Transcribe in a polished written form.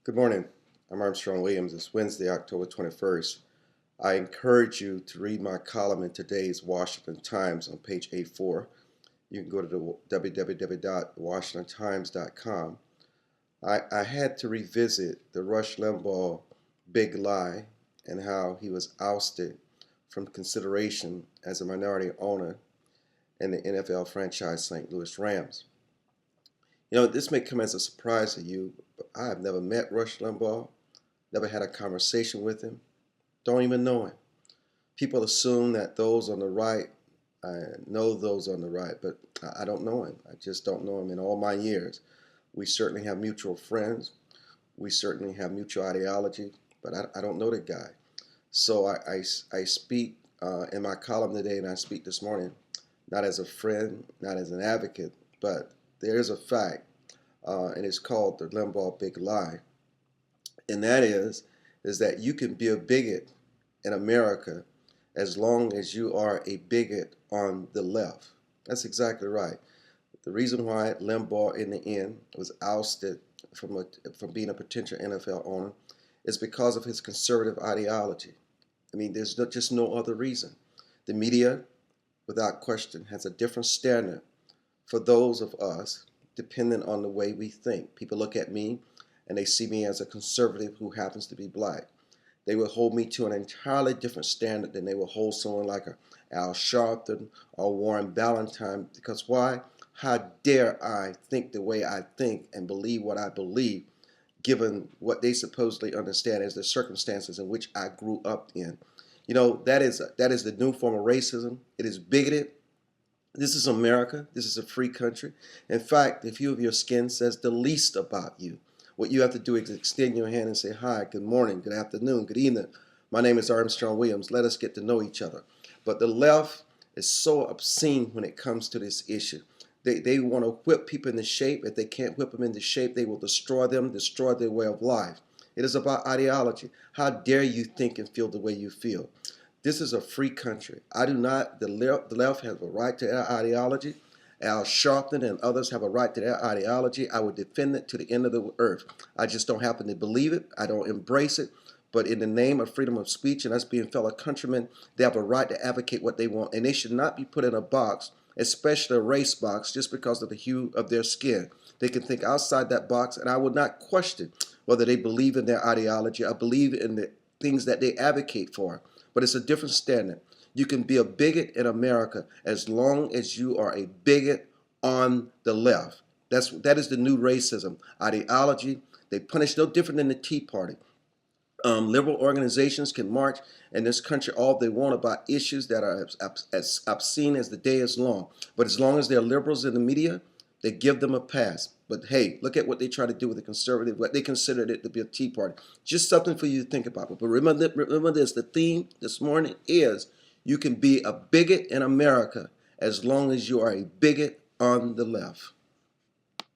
Good morning. I'm Armstrong Williams. It's Wednesday, October 21st. I encourage you to read my column in today's Washington Times on page A4. You can go to the www.washingtontimes.com. I had to revisit the Rush Limbaugh big lie and how he was ousted from consideration as a minority owner in the NFL franchise St. Louis Rams. This may come as a surprise to you, but I have never met Rush Limbaugh, never had a conversation with him, don't even know him. People assume that those on the right, I know those on the right, but I don't know him. I just don't know him in all my years. We certainly have mutual friends. We certainly have mutual ideology, but I don't know the guy. So I speak in my column today, and I speak this morning, not as a friend, not as an advocate, but there is a fact, and it's called the Limbaugh Big Lie, and that is that you can be a bigot in America as long as you are a bigot on the left. That's exactly right. The reason why Limbaugh in the end was ousted from being a potential NFL owner is because of his conservative ideology. I mean, there's just no other reason. The media, without question, has a different standard for those of us dependent on the way we think. People look at me and they see me as a conservative who happens to be black. They will hold me to an entirely different standard than they will hold someone like Al Sharpton or Warren Ballentine. Because why? How dare I think the way I think and believe what I believe, given what they supposedly understand as the circumstances in which I grew up in. That is the new form of racism. It is bigoted. This is America. This is a free country. In fact, if you of your skin says the least about you, what you have to do is extend your hand and say, hi, good morning, good afternoon, good evening. My name is Armstrong Williams. Let us get to know each other. But the left is so obscene when it comes to this issue. They want to whip people into shape. If they can't whip them into shape, they will destroy them, destroy their way of life. It is about ideology. How dare you think and feel the way you feel? This is a free country. The left has a right to their ideology. Al Sharpton and others have a right to their ideology. I would defend it to the end of the earth. I just don't happen to believe it. I don't embrace it. But in the name of freedom of speech and us being fellow countrymen, they have a right to advocate what they want. And they should not be put in a box, especially a race box, just because of the hue of their skin. They can think outside that box, and I would not question whether they believe in their ideology. I believe in the things that they advocate for. But it's a different standard. You can be a bigot in America as long as you are a bigot on the left. That is the new racism ideology. They punish no different than the Tea Party. Liberal organizations can march in this country all they want about issues that are as obscene as the day is long. But as long as they're liberals in the media, they give them a pass. But hey, look at what they try to do with the conservative, what they considered it to be a Tea Party. Just something for you to think about. But remember this, the theme this morning is you can be a bigot in America as long as you are a bigot on the left.